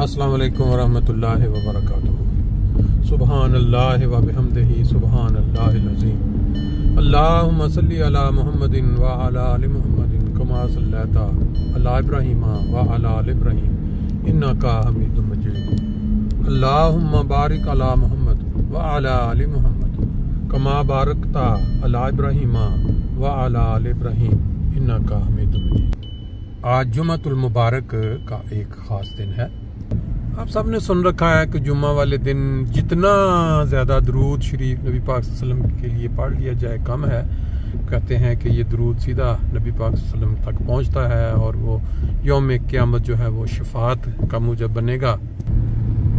अस्सलामु अलैकुम वरहमतुल्लाहि वबरकातुहू। सुबहान अल्लाह व बिहम्दिही सुबहान अल्लाहिल अज़ीम। अल्लाहुम्मा सल्लि अला मुहम्मदिन व अला आलि मुहम्मदिन कमा सल्लैता अला इब्राहीम व अला आलि इब्राहीम इन्नका हमीदुम मजीद। अल्लाहुम्मा बारिक अला मुहम्मद व अला आलि मुहम्मद कमा बारकता अला इब्राहीम व अला आलि इब्राहीम इन्नका हमीदुम मजीद। आज जुम्मतुल मुबारक का एक ख़ास दिन है। आप सब ने सुन रखा है कि जुम्मा वाले दिन जितना ज़्यादा दरूद शरीफ नबी पाक सल्लल्लाहु अलैहि वसल्लम के लिए पढ़ लिया जाए कम है। कहते हैं कि ये दरूद सीधा नबी पाक सल्लल्लाहु अलैहि वसल्लम तक पहुंचता है और वो यौम क़यामत जो है वो शफाअत का मूजब बनेगा।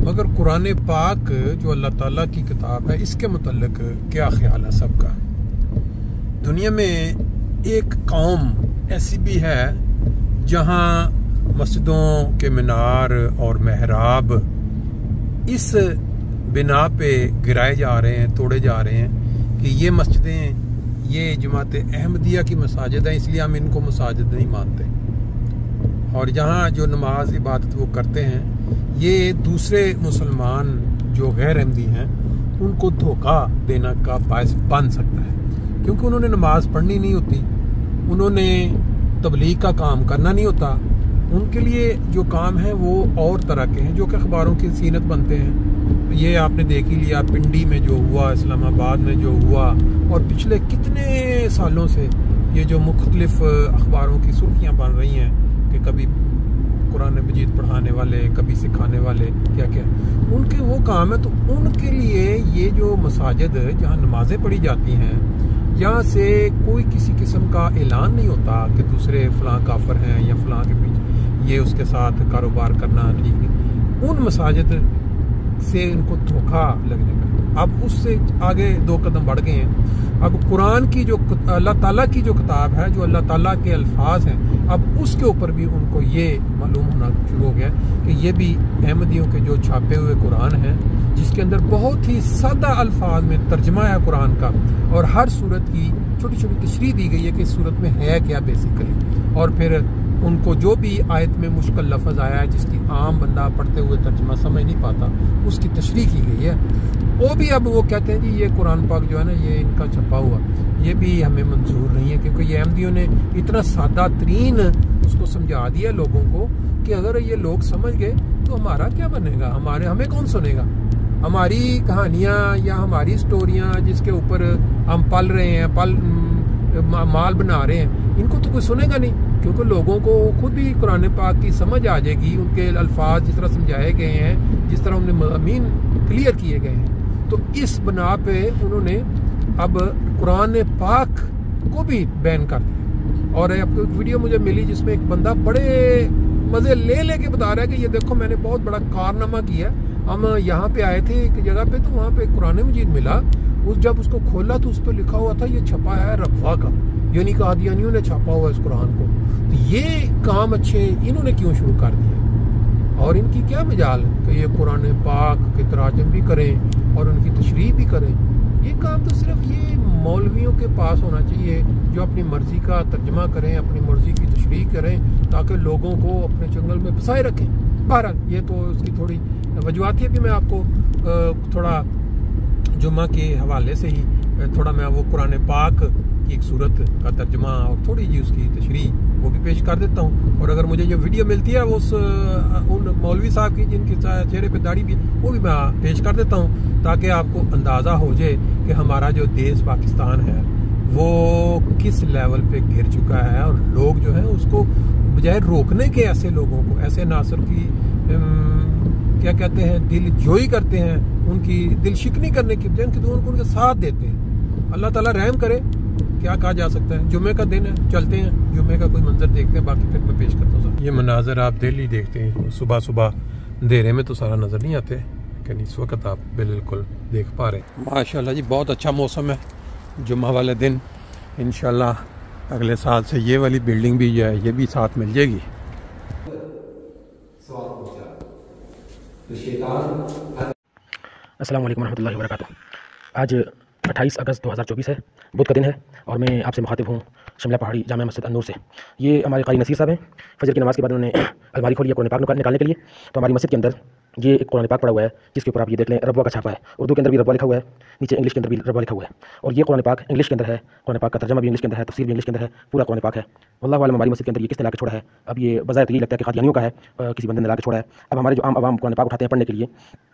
मगर कुरान पाक जो अल्लाह ताला की किताब है, इसके मुतल्लिक क्या ख्याल है सबका? दुनिया में एक कौम ऐसी भी है जहाँ मस्जिदों के मीनार और महराब इस बिना पे गिराए जा रहे हैं, तोड़े जा रहे हैं कि ये मस्जिदें ये जमात अहमदिया की मसाजिद हैं, इसलिए हम इनको मसाजिद नहीं मानते। और यहाँ जो नमाज इबादत वो करते हैं, ये दूसरे मुसलमान जो गैर अहमदी हैं उनको धोखा देना का बायस बन सकता है, क्योंकि उन्होंने नमाज पढ़नी नहीं होती, उन्होंने तबलीग का काम करना नहीं होता। उनके लिए जो काम है वो और तरह के हैं, जो कि अखबारों की सीनत बनते हैं। ये आपने देख ही लिया पिंडी में जो हुआ, इस्लामाबाद में जो हुआ, और पिछले कितने सालों से ये जो मुख्तलिफ अखबारों की सुर्खियाँ बन रही हैं कि कभी कुरान मजीद पढ़ाने वाले, कभी सिखाने वाले, क्या क्या उनके वो काम है। तो उनके लिए ये जो मसाजिद जहाँ नमाजें पढ़ी जाती हैं, यहाँ से कोई किसी किस्म का ऐलान नहीं होता कि दूसरे फलां काफर हैं या फलां के पीछे ये उसके साथ कारोबार करना ठीक नहीं। उन मसाजिद से इनको धोखा लगने का अब उससे आगे 2 कदम बढ़ गए हैं। अब कुरान की जो अल्लाह ताला की जो किताब है, जो अल्लाह ताला के अल्फाज हैं, अब उसके ऊपर भी उनको ये मालूम होना शुरू हो गया कि ये भी अहमदियों के जो छापे हुए कुरान हैं, जिसके अंदर बहुत ही सादा अल्फाज में तर्जमा है कुरान का, और हर सूरत की छोटी छोटी तशरीह दी गई है कि इस सूरत में है क्या बेसिकली, और फिर उनको जो भी आयत में मुश्किल लफ्ज़ आया है जिसकी आम बंदा पढ़ते हुए तर्जमा समझ नहीं पाता, उसकी तशरीह की गई है। वो भी अब वो कहते हैं जी ये कुरान पाक जो है ना, ये इनका छपा हुआ, ये भी हमें मंजूर नहीं है, क्योंकि ये अहमदियों ने इतना सादा तरीन उसको समझा दिया लोगों को कि अगर ये लोग समझ गए तो हमारा क्या बनेगा, हमें कौन सुनेगा? हमारी कहानियाँ या हमारी स्टोरियाँ जिसके ऊपर हम पल रहे हैं, माल बना रहे हैं, इनको तो कोई सुनेगा नहीं, क्योंकि लोगों को खुद ही कुरान पाक की समझ आ जाएगी। उनके अल्फाज जिस तरह समझाए गए हैं, जिस तरह उन्हें मज़ामीन क्लियर किए गए हैं, तो इस बना पे उन्होंने अब कुरान पाक को भी बैन कर दिया। और आपको एक वीडियो मुझे मिली जिसमें एक बंदा बड़े मज़े ले के बता रहा है कि ये देखो मैंने बहुत बड़ा कारनामा किया। हम यहाँ पे आए थे एक जगह पे, तो वहाँ पे कुरान मजीद मिला, जब उसको खोला तो उस पर लिखा हुआ था ये छपा है रफ़ा का, यानी कादियानियों ने छापा हुआ इस कुरान को। तो ये काम अच्छे इन्होंने क्यों शुरू कर दिए, और इनकी क्या मजाल कि ये कुरान पाक के तराजम भी करें और उनकी तशरीह भी करें। ये काम तो सिर्फ ये मौलवियों के पास होना चाहिए, जो अपनी मर्जी का तर्जमा करें, अपनी मर्जी की तशरीह करें, ताकि लोगों को अपने चंगल में फंसाए रखें। बहरहाल ये तो उसकी थोड़ी वजूहत है। भी मैं आपको थोड़ा जुम्मा के हवाले से ही थोड़ा मैं वो कुरान पाक की एक सूरत का तर्जमा और थोड़ी जी उसकी तशरीह वो भी पेश कर देता हूँ। और अगर मुझे ये वीडियो मिलती है उन मौलवी साहब की जिनके चेहरे पे दाढ़ी भी, वो भी मैं पेश कर देता हूँ, ताकि आपको अंदाज़ा हो जाए कि हमारा जो देश पाकिस्तान है वो किस लेवल पे गिर चुका है। और लोग जो है उसको बजाय रोकने के, ऐसे लोगों को, ऐसे नासर की क्या कहते हैं, दिल जोई करते हैं, उनकी दिल शिकनी करने की बजाय उनके साथ देते हैं। अल्लाह ताला रहम करे, क्या कहा जा सकता है। जुम्मे का दिन है, चलते हैं जुम्मे का कोई मंजर देखते हैं, बाकी फिर मैं पेश करता हूँ। ये मनाजर आप डेली देखते हैं, सुबह सुबह अंधेरे में तो सारा नज़र नहीं आते, लेकिन इस वक्त आप बिल्कुल देख पा रहे हैं। माशाल्लाह जी बहुत अच्छा मौसम है जुम्मा वाले दिन। इंशाल्लाह अगले साल से ये वाली बिल्डिंग भी जो है ये भी साथ मिल जाएगी। अस्सलाम वालेकुम रहमतुल्लाहि व बरकातुहू। आज 28 अगस्त 2024 है, बुध का दिन है, और मैं आपसे मुखातिब हूँ شملہ پہاڑی جامع مسجد النور سے۔ یہ ہمارے قاری نصیر صاحب ہیں۔ فجر کی نماز کے بعد انہوں نے الماری کھولی ہے قرآن پاک نکالنے کے لیے، تو ہماری مسجد کے اندر یہ ایک قرآن پاک پڑا ہوا ہے جس کے اوپر آپ یہ دیکھ لیں ربوہ کا چھاپا ہے، اردو کے اندر بھی ربوہ لکھا ہوا ہے، نیچے انگلش کے اندر بھی ربوہ لکھا ہوا ہے، اور یہ قرآن پاک انگلش کے اندر ہے، قرآن پاک کا ترجمہ بھی انگلش کے اندر ہے، تفسیر بھی انگلش کے اندر ہے، پورا قرآن پاک ہے۔ واللہ عالم ہماری مسجد کے اندر یہ کس طرح کے چھوڑا ہے، اب یہ بظاہر تو یہ لگتا ہے کہ قادیانیوں کا ہے، کسی بندے نے لا کے چھوڑا ہے۔ اب ہمارے جو عام عوام قرآن پاک اٹھاتے ہیں پڑھنے کے لیے،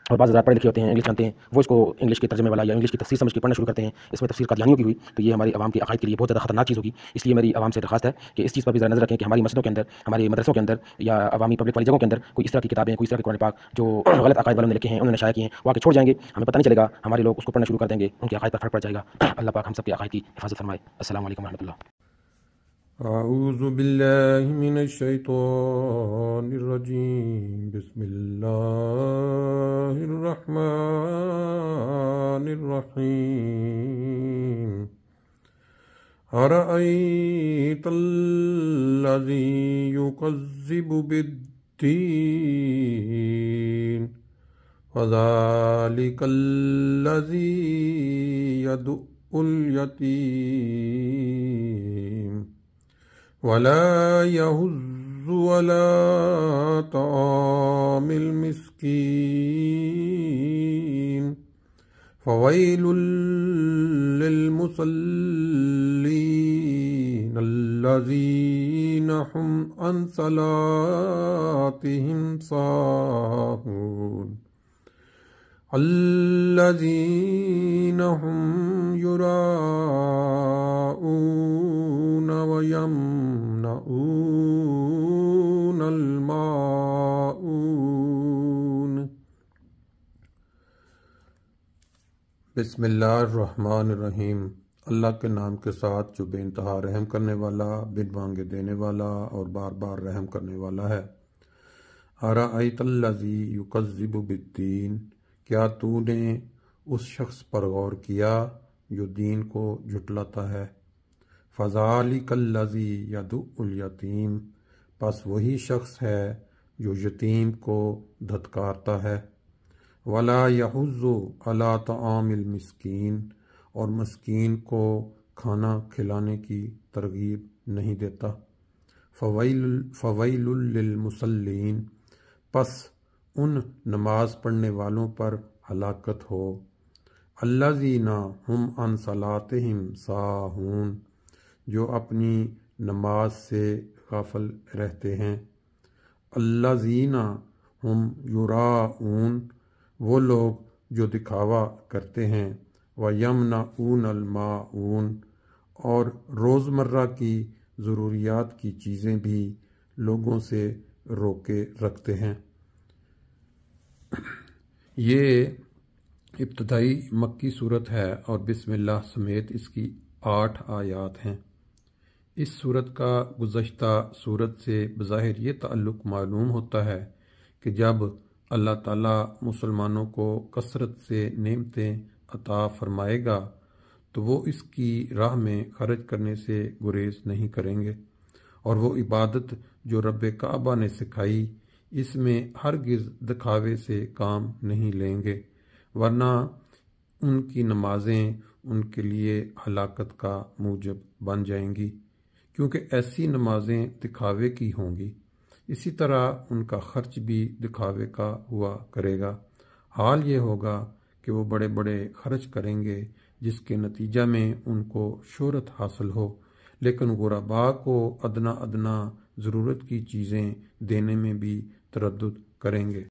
اور بعض حضرات پڑھے لکھے ہوتے ہیں، انگلش جانتے ہیں، وہ اس کو انگلش کے ترجمے والا یا انگلش کی تفسیر سمجھ کے پڑھنا شروع کرتے ہیں، اس میں تفسیر قادیانیوں کی ہوئی، تو یہ ہماری عوام کے عقائد کے لیے بہت زیادہ خطرناک چیز ہوگی۔ اس لیے میری عوام سے درخواست ہے کہ اس چیز پر بھی ذرا نظر رکھیں کہ ہماری مسجدوں کے اندر، ہمارے مدرسوں کے اندر یا عوامی پبلک والی جگہوں کے اندر کوئی اس طرح کی کتابیں، کوئی اس طرح کے قرآن پاک جو غلط عقائد والوں نے لکھے ہیں، انہوں نے شائع کیے ہیں، وہ آ کے چھوڑ جائیں گے، ہمیں پتہ نہیں چلے گا، ہمارے لوگ اس کو پڑھنا شروع کر دیں گے، ان کے عقائد پر فرق پڑ جائے گا۔ اللہ پاک ہم سب کے عقائد کی حفاظت فرمائے۔ السلام علیکم ورحمۃ اللہ۔ اعوذ باللہ من الشیطان الرجیم، بسم اللہ الرحمن الرحیم۔ ارأیت الذی یکذب بالدین فذلک الذی یدعو الیتیم ولا يحض على طعام المسكين فويل للمصلين الذين هم عن صلاتهم ساهون الذين هم يراءون ويمنعون الماعون۔ بسم اللہ الرحمن الرحیم، اللہ کے نام کے ساتھ جو بے انتہا رحم کرنے والا، بن مانگے دینے والا اور بار بار رحم کرنے والا ہے۔ ارأیت الذی یکذب بالدین، کیا تو نے اس شخص پر غور کیا جو دین کو جھٹلاتا ہے؟ فذالک الذی یدعو الیتیم، پس وہی شخص ہے جو یتیم کو دھتکارتا ہے۔ ولا یحض علی طعام المسکین، اور مسکین کو کھانا کھلانے کی ترغیب نہیں دیتا۔ فویل للمصلین، پس ان نماز پڑھنے والوں پر ہلاکت ہو۔ الذین هم عن صلاتهم ساہون، جو اپنی نماز سے غافل رہتے ہیں۔ الذین هم یراءون، وہ لوگ جو دکھاوا کرتے ہیں۔ ویمنعون الماعون، اور روزمرہ کی ضروریات کی چیزیں بھی لوگوں سے روکے رکھتے ہیں۔ یہ ابتدائی مکی صورت ہے اور بسم اللہ سمیت اس کی 8 آیات ہیں۔ اس صورت کا گزشتہ صورت سے بظاہر یہ تعلق معلوم ہوتا ہے کہ جب اللہ تعالیٰ مسلمانوں کو کثرت سے نعمتیں عطا فرمائے گا تو وہ اس کی راہ میں خرچ کرنے سے گریز نہیں کریں گے، اور وہ عبادت جو رب کعبہ نے سکھائی اس میں ہرگز دکھاوے سے کام نہیں لیں گے، ورنہ ان کی نمازیں ان کے لیے ہلاکت کا موجب بن جائیں گی، کیونکہ ایسی نمازیں دکھاوے کی ہوں گی۔ اسی طرح ان کا خرچ بھی دکھاوے کا ہوا کرے گا۔ حال یہ ہوگا کہ وہ بڑے بڑے خرچ کریں گے جس کے نتیجہ میں ان کو شہرت حاصل ہو، لیکن غرباء کو ادنا ادنا ضرورت کی چیزیں دینے میں بھی تردد کریں گے۔